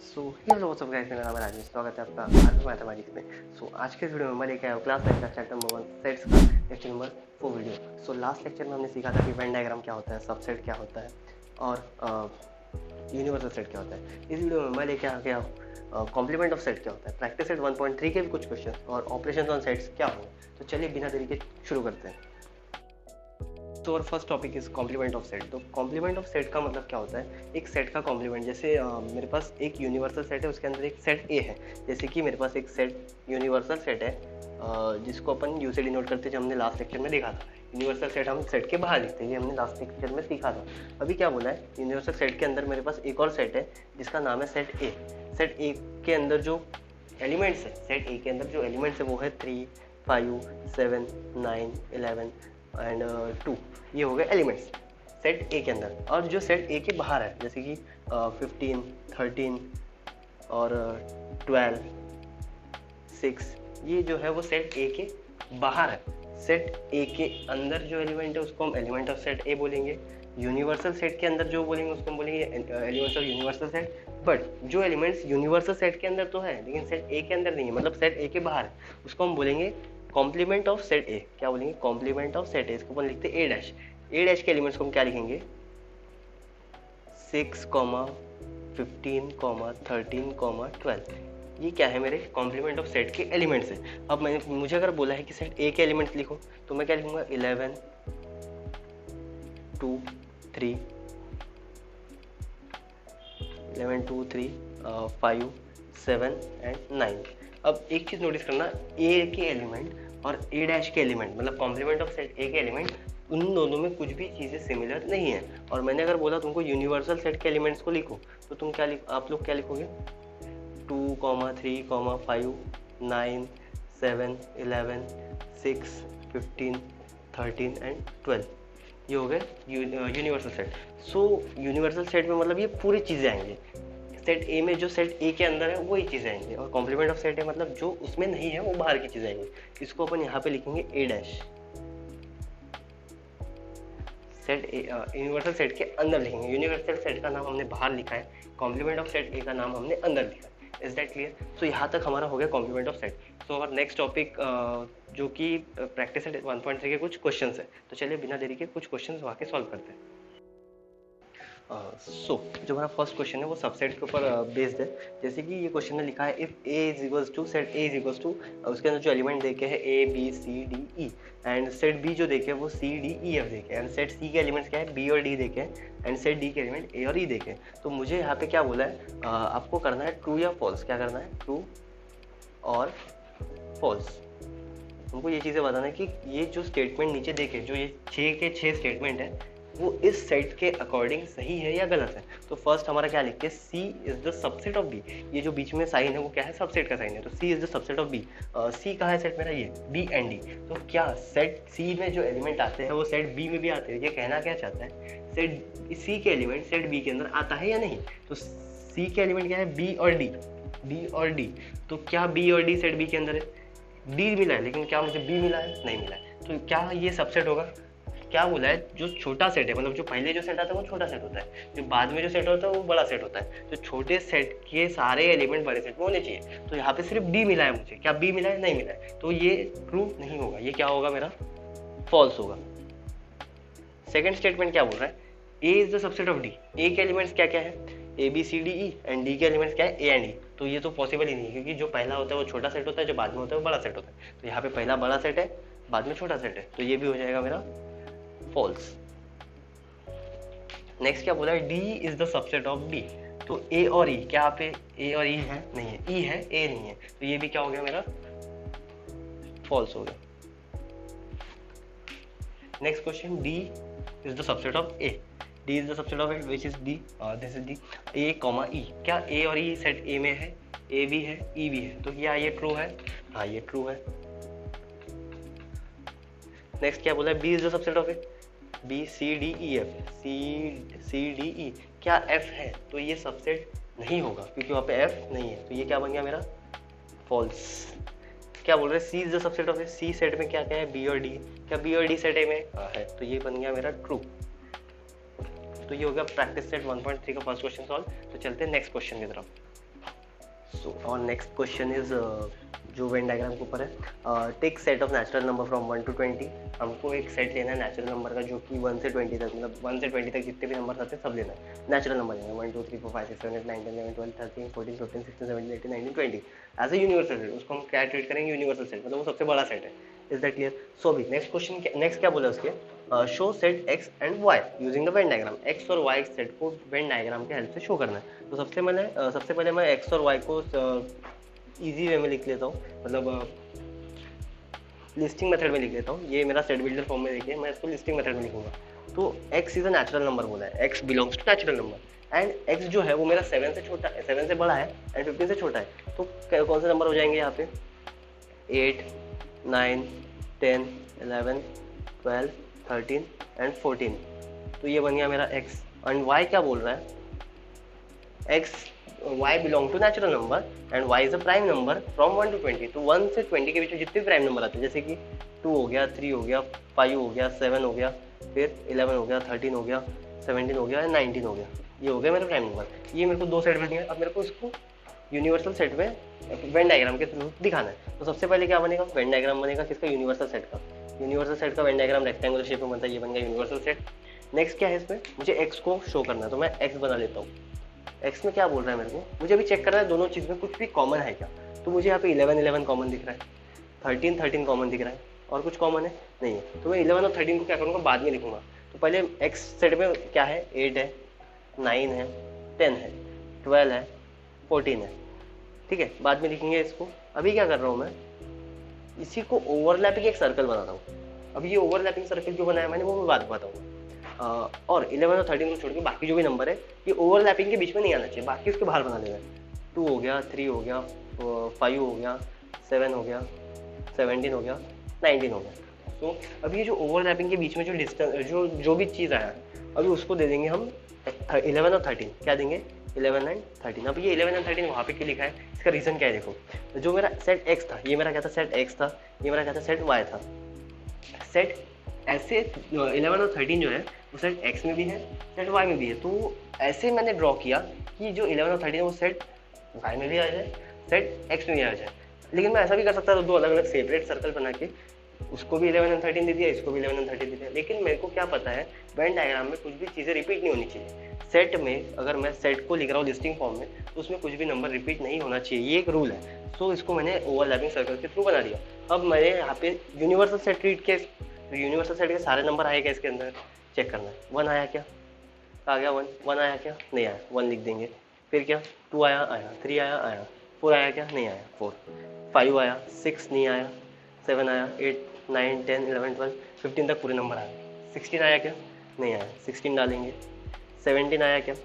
Hello what's up guys, मेरा नाम है राजेश। स्वागत है आपका आर्मी मैथमेटिक्स में। आज के वीडियो में मैं लेके आया हूँ क्लास 9 का चैप्टर नंबर 1 सेट्स का lecture number 4 video. Last lecture में हमने सीखा था कि वेन डायग्राम क्या होता है, सबसेट क्या होता है और यूनिवर्सल सेट क्या होता है। इस वीडियो में मैं लेके आ गया कॉम्प्लीमेंट ऑफ सेट क्या होता है, प्रैक्टिस सेट 1.3 के भी कुछ क्वेश्चन और ऑपरेशंस ऑन सेट्स क्या होंगे। तो चलिए बिना देरी के शुरू करते हैं। तो और first topic is complement of set. तो कॉम्प्लीमेंट ऑफ सेट का मतलब क्या होता है, एक सेट का कॉम्प्लीमेंट। जैसे मेरे पास एक यूनिवर्सल सेट है, उसके अंदर एक सेट ए है। जैसे कि मेरे पास एक सेट यूनिवर्सल सेट है जिसको अपन यू से डिनोट करते हैं, जो हमने लास्ट लेक्चर में देखा था। यूनिवर्सल सेट हम सेट के बाहर लिखते हैं, ये हमने लास्ट लेक्चर में सीखा था। अभी क्या बोला है, यूनिवर्सल सेट के अंदर मेरे पास एक और सेट है जिसका नाम है सेट ए। सेट ए के अंदर जो एलिमेंट्स है, सेट ए के अंदर जो एलिमेंट्स है वो है 3, 5, 7, 9, 11 एंड 2। ये हो गए एलिमेंट्स सेट ए के अंदर। और जो सेट ए के बाहर है, जैसे कि 15, 13 और 12, 6, ये जो है वो सेट ए के बाहर है। सेट ए के अंदर जो एलिमेंट है उसको हम एलिमेंट ऑफ सेट ए बोलेंगे। यूनिवर्सल सेट के अंदर जो बोलेंगे उसको हम बोलेंगे elements of universal set. But जो एलिमेंट्स यूनिवर्सल सेट के अंदर तो है लेकिन सेट ए के अंदर नहीं है, मतलब सेट ए के बाहर है, उसको हम बोलेंगे कॉम्प्लीमेंट ऑफ सेट ए। क्या बोलेंगे? Complement of set A. इसको अपन लिखते हैं ए डैश। ए डैश के एलिमेंट्स को हम क्या लिखेंगे? 6, 15, 13, 12। ये क्या है? मेरे कॉम्प्लीमेंट ऑफ सेट के एलिमेंट्स है। अब मुझे अगर बोला है कि सेट ए के एलिमेंट्स लिखो तो मैं क्या लिखूंगा? 11, 2, 3, 5, 7 एंड 9। अब एक चीज नोटिस करना, ए के एलिमेंट और ए डैश के एलिमेंट, मतलब कॉम्प्लीमेंट ऑफ सेट ए के एलिमेंट, उन दोनों में कुछ भी चीज़ें सिमिलर नहीं है। और मैंने अगर बोला तुमको यूनिवर्सल सेट के एलिमेंट्स को लिखो तो तुम क्या आप लोग क्या लिखोगे? 2, 3, 5, 9, 7, 11, 6, 15, 13 एंड 12। ये हो गए यूनिवर्सल सेट। यूनिवर्सल सेट में मतलब ये पूरी चीज़ें आएंगी। सेट ए में जो सेट ए के अंदर है वही चीज़ें आएंगी, और कॉम्प्लीमेंट ऑफ सेट ए मतलब जो उसमें नहीं है वो बाहर की चीज़ें आएंगी। इसको अपन यहाँ पे लिखेंगे A dash. Set A universal set के अंदर लिखेंगे। यूनिवर्सल सेट का नाम हमने बाहर लिखा है, कॉम्प्लीमेंट ऑफ सेट ए का नाम हमने अंदर लिखा है। Is that clear? सो यहाँ तक हमारा हो गया कॉम्प्लीमेंट ऑफ सेट। सो हमारा नेक्स्ट टॉपिक जो कि प्रैक्टिस सेट 1.3 के कुछ क्वेश्चंस है। तो चलिए बिना देरी के कुछ क्वेश्चंस वहाँ के सॉल्व करते हैं। जो हमारा फर्स्ट क्वेश्चन है वो सबसेट के ऊपर बेस्ड है। जैसे कि ये क्वेश्चन में लिखा है if A is equals to, set A is equals to, उसके अंदर जो एलिमेंट देखे हैं A B C D E, and set B जो देखे वो सी डी ई एफ देखे, एंड सेट सी के एलिमेंट्स क्या है? बी और डी देखे, एंड सेट डी के एलिमेंट ए और ई देखे। तो मुझे यहाँ पे क्या बोला है, आपको करना है ट्रू या फॉल्स। क्या करना है? ट्रू और फॉल्स। हमको ये चीज़ें बताना है कि ये जो स्टेटमेंट नीचे देखे, जो ये 6 के 6 स्टेटमेंट है वो इस सेट के अकॉर्डिंग सही है या गलत है। तो फर्स्ट हमारा क्या लिखते हैं? C is the subset of B. ये जो बीच में साइन है वो क्या है? सबसेट का साइन है। तो C is the subset of B. C कहाँ है सेट मेरा? ये बी एंड डी। तो क्या सेट सी में जो एलिमेंट आते हैं वो सेट बी में भी आते हैं? ये कहना क्या चाहता है, सेट सी के एलिमेंट सेट बी के अंदर आता है या नहीं? तो सी के एलिमेंट क्या है? बी और डी, बी और डी। तो क्या बी और डी सेट बी के अंदर है? डी मिला है, लेकिन क्या मुझे बी मिला है? नहीं मिला है। तो क्या ये सबसेट होगा? क्या बोला है? जो छोटा सेट है, मतलब जो पहले जो सेट आता है वो छोटा सेट होता है, जो बाद में जो सेट होता है वो बड़ा सेट होता है। तो छोटे सेट के सारे एलिमेंट बड़े सेट में होने चाहिए। तो यहाँ पे सिर्फ डी मिला है मुझे। क्या बी मिला है? नहीं मिला है। तो ये ट्रू नहीं होगा, ये क्या होगा मेरा? फॉल्स होगा। सेकेंड स्टेटमेंट क्या बोल रहा है? A is the subset of D. A के एलिमेंट्स क्या क्या है? A B C D E, and D के एलिमेंट्स क्या है? A and E. तो ये तो पॉसिबल ही नहीं है, क्योंकि जो पहला होता है वो छोटा सेट होता है, जो बाद में होता है वो बड़ा सेट होता है। तो यहाँ पे पहला बड़ा सेट है, बाद में छोटा सेट है, तो ये भी हो जाएगा मेरा फॉल्स। नेक्स्ट क्या बोला है? D is the subset of B. तो ए और ई, क्या पे ए और ई है? नहीं है। ई है, ए नहीं है। तो ये भी क्या हो गया मेरा? फॉल्स हो गया। Next question, D is the subset of A. D is the subset of A which is D, this is D. A comma ई, क्या ए और ई सेट ए में है? ए भी है, ई भी है। तो क्या ये ट्रू है? हाँ, ये ट्रू है। नेक्स्ट क्या बोला है? B is the subset of A. B C D E F, C D E, क्या एफ है? तो ये सबसेट नहीं होगा, क्योंकि वहाँ पे एफ नहीं है। तो ये क्या बन गया मेरा? फॉल्स। क्या बोल रहे हैं? C is the subset of A. C set में क्या क्या है? बी और डी। क्या बी और डी सेट ए में है? तो ये बन गया मेरा ट्रू। तो ये हो गया प्रैक्टिस सेट 1.3 का फर्स्ट क्वेश्चन सॉल्व। तो चलते हैं नेक्स्ट क्वेश्चन की तरफ। सो और नेक्स्ट क्वेश्चन इज जो वेन डायग्राम के ऊपर है, take set of natural number from 1 to 20। हमको एक सेट लेना है नेचुरल नंबर का जो कि 1 से 20 तक, मतलब 1 से 20 तक जितने भी नंबर आते हैं सब लेना है, नेचुरल नंबर लेना है। 1 2 3 4 5 6 7 8 9 10 11 12 13 14 15 16 17 18 19 20 एज ए यूनिवर्सल सेट। उसको हम क्या ट्रीट करेंगे, यूनिवर्सल सेट, मतलब वो सबसे बड़ा सेट है। Is that clear? सो अभी नेक्स्ट क्वेश्चन, नेक्स्ट क्या बोला उसके, show set X and Y using the Venn diagram. X और वाई सेट को वेन डायग्राम के हेल्प से शो करना है। तो सबसे पहले मैं एक्स और वाई को इजी वे में लिख लेता हूँ, मतलब लिस्टिंग मेथड में लिख लेता हूँ। ये मेरा सेट बिल्डर फॉर्म में देखिए, मैं इसको लिस्टिंग मेथड में लिखूंगा। तो x is a natural number बोला है, x belongs to natural number and x जो है वो मेरा 7 से छोटा है, 7 से बड़ा है एंड 15 से छोटा है। तो कौन से नंबर हो जाएंगे यहाँ पे, 8 9 10 11 12 13 एंड 14। तो ये बन गया मेरा x। एंड y क्या बोल रहा है, y belong to natural number and y is a prime number from 1 to 20। तो 1 से 20 के बीच में जितने प्राइम नंबर आते हैं, जैसे कि 2 हो गया, 3 हो गया, 5 हो गया, 7 हो गया, फिर 11 हो गया, 13 हो गया, 17 हो गया, 19 हो गया, ये हो गया मेरा प्राइम नंबर। ये मेरे को 2 सेट बन गया। अब मेरे को इसको यूनिवर्सल सेट में वेन डायग्राम के थ्रू दिखाना है। तो सबसे पहले क्या बनेगा, वेन डायग्राम बनेगा किसका, यूनिवर्सल सेट का। यूनिवर्सल सेट का वेन डायग्राम रेक्टेंगुलर शेप में बनता है, ये बन गया यूनिवर्सल सेट। नेक्स्ट क्या है, इसमें मुझे एक्स को शो करना है, तो मैं एक्स बना लेता हूँ। एक्स में क्या बोल रहा है मेरे को, मुझे अभी चेक करना है दोनों चीज़ में कुछ भी कॉमन है क्या। तो मुझे यहाँ पे 11 11 कॉमन दिख रहा है, 13 13 कॉमन दिख रहा है, और कुछ कॉमन है नहीं है। तो मैं 11 और 13 को क्या करूँगा, बाद में लिखूंगा। तो पहले एक्स सेट में क्या है, 8 है, 9 है, 10 है, 12 है, 14 है, ठीक है, बाद में लिखेंगे इसको। अभी क्या कर रहा हूँ मैं, इसी को ओवरलैपिंग एक सर्कल बना रहा हूँ। अब ये ओवरलैपिंग सर्कल क्यों बनाया मैंने, वो मैं बात बताऊँगा। और 11 और 13 को छोड़ के बाकी जो भी नंबर है ये ओवरलैपिंग के बीच में नहीं आना चाहिए, बाकी उसके बाहर बना लेना है। 2 हो गया, 3 हो गया, 5 हो गया, 7 हो गया, 17 हो गया, 19 हो गया। तो अभी ये जो ओवरलैपिंग के बीच में जो डिस्टेंस जो भी चीज़ आया अभी उसको दे देंगे हम 11 और 13। क्या देंगे, 11 एंड 13। अब ये 11 एंड 13 वहाँ पे क्यों लिखा है, इसका रीज़न क्या है देखो। जो मेरा सेट एक्स था, ये मेरा क्या था, सेट एक्स था, ये मेरा क्या था, सेट वाई था। सेट ऐसे 11 और 13 जो है वो सेट एक्स में भी है, सेट वाई में भी है। तो ऐसे मैंने ड्रॉ किया कि जो 11 और 13 है वो सेट वाई में भी आ जाए, सेट एक्स में भी आ जाए। लेकिन मैं ऐसा भी कर सकता था, दो अलग अलग सेपरेट सर्कल बना के उसको भी 11 और 13 दे दिया, इसको भी 11 और 13 दे दिया। लेकिन मेरे को क्या पता है, वेन डायग्राम में कुछ भी चीज़ें रिपीट नहीं होनी चाहिए। सेट में अगर मैं सेट को लिख रहा हूँ लिस्टिंग फॉर्म में, तो उसमें कुछ भी नंबर रिपीट नहीं होना चाहिए, ये एक रूल है। सो इसको मैंने ओवरलैपिंग सर्कल के थ्रू बना दिया। अब मैंने यहाँ पे यूनिवर्सल सेट ट्रीट किया, तो यूनिवर्सल सेट के सारे नंबर आएगा इसके अंदर, चेक करना है। 1 आया क्या, आ गया 1, 1 आया क्या, नहीं आया, 1 लिख देंगे। फिर क्या, 2 आया, 3 आया, 4 आया क्या, नहीं आया, 4, 5 आया, 6 नहीं आया, 7 आया, 8 9 10 11 12 15 तक पूरे नंबर आए। 16 आया क्या, नहीं आया, 16 डालेंगे। 17 आया क्या,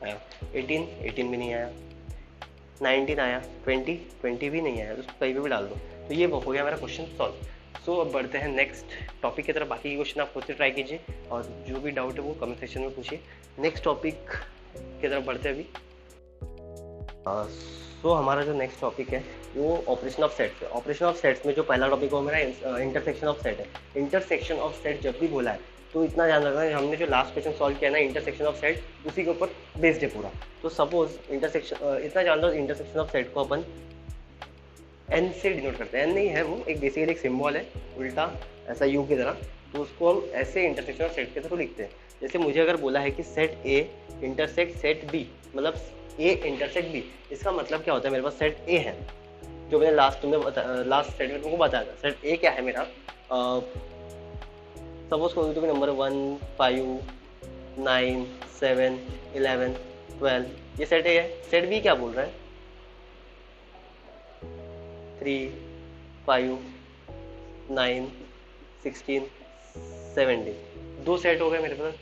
आया। 18 भी नहीं आया। 19 आया, 20 भी नहीं आया, तो उसको कहीं पे भी डाल दो। तो ये हो गया मेरा क्वेश्चन सॉल्व। सो अब बढ़ते हैं नेक्स्ट टॉपिक की तरफ। बाकी क्वेश्चन आप खुद से ट्राई कीजिए और जो भी डाउट है वो कमेंट सेक्शन में पूछिए। नेक्स्ट टॉपिक की तरफ बढ़ते हैं अभी। सो हमारा जो नेक्स्ट टॉपिक है वो ऑपरेशन ऑफ सेट्स है। ऑपरेशन ऑफ सेट्स में जो पहला टॉपिक वो मेरा इंटरसेक्शन ऑफ सेट है। इंटरसेक्शन ऑफ सेट जब भी बोला है तो इतना ध्यान रखना है, हमने जो लास्ट क्वेश्चन सॉल्व किया ना इंटरसेक्शन ऑफ सेट, उसी के ऊपर बेस्ड है पूरा। तो सपोज इंटरसेक्शन, इतना जान लो इंटरसेक्शन ऑफ सेट को अपन एन से डिनोट करते हैं। एन नहीं है, वो एक बेसिकली एक सिंबल है उल्टा ऐसा यू की तरह, तो उसको हम ऐसे इंटरसेक्शन ऑफ सेट के थ्रू लिखते हैं। जैसे मुझे अगर बोला है कि set A intersect set B, मतलब ए इंटरसेक्ट बी, इसका मतलब क्या होता है, मेरे पास सेट ए है जो मैंने लास्ट सेट में तुमको बताया था। सेट ए क्या है मेरा, सपोज कोई तो भी नंबर 1 5 9 7 11 12, ये सेट ए है। सेट बी क्या बोल रहा है, 3 5 9 16 17, 2 सेट हो गए मेरे पास।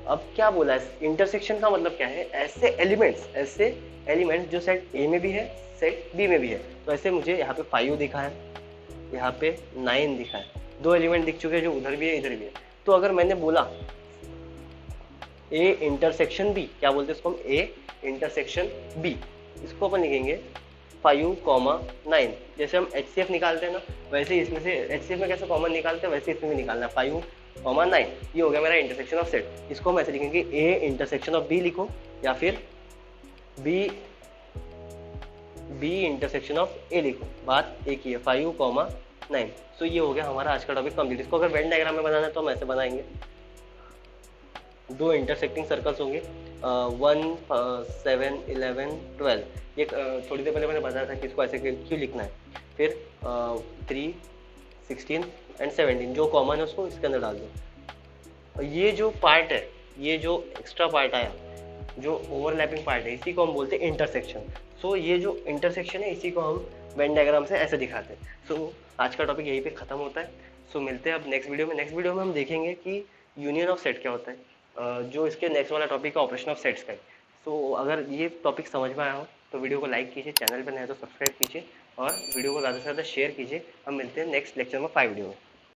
अब क्या बोला है, इंटरसेक्शन का मतलब क्या है, ऐसे एलिमेंट्स जो सेट ए में भी है सेट बी में भी है। तो ऐसे मुझे यहाँ पे 5 दिखा है, यहाँ पे 9 दिखा है, 2 एलिमेंट दिख चुके हैं जो उधर भी है इधर भी है। तो अगर मैंने बोला ए इंटरसेक्शन बी, क्या बोलते हैं इसको हम, ए इंटरसेक्शन बी, इसको अपन लिखेंगे 5, 9। जैसे हम HCF निकालते हैं ना, वैसे इसमें से HCF में कैसे कॉमन निकालते हैं वैसे इसमें भी निकालना है, 5, 9। ये हो गया मेरा इंटरसेक्शन ऑफ सेट। इसको हम ऐसे लिखेंगे ए इंटरसेक्शन ऑफ बी लिखो, या फिर बी बी इंटरसेक्शन ऑफ ए लिखो, बात एक ही है, 5,9। सो ये हो गया हमारा आज का टॉपिक कंप्लीट। इसको अगर वेन डायग्राम में बनाना है तो हम ऐसे बनाएंगे, दो इंटरसेक्टिंग सर्कल्स होंगे 1 7 11 12। ये थोड़ी देर पहले मैंने बताया था कि इसको ऐसे क्यों लिखना है। फिर 3 16 एंड 17 जो कॉमन है उसको इसके अंदर डाल दो। और ये जो पार्ट है, ये जो एक्स्ट्रा पार्ट आया, जो ओवरलैपिंग पार्ट है, इसी को हम बोलते हैं इंटरसेक्शन। सो ये जो इंटरसेक्शन है इसी को हम वेन डायग्राम से ऐसे दिखाते हैं। सो आज का टॉपिक यहीं पे ख़त्म होता है। सो मिलते हैं अब नेक्स्ट वीडियो में। नेक्स्ट वीडियो में हम देखेंगे कि यूनियन ऑफ सेट क्या होता है, जो इसके नेक्स्ट वाला टॉपिक है ऑपरेशन ऑफ सेट्स का है। सो अगर ये टॉपिक समझ में आया हो तो वीडियो को लाइक कीजिए, चैनल पर नए तो सब्सक्राइब कीजिए और वीडियो को ज़्यादा से ज़्यादा शेयर कीजिए। हम मिलते हैं नेक्स्ट लेक्चर में 5 वीडियो में।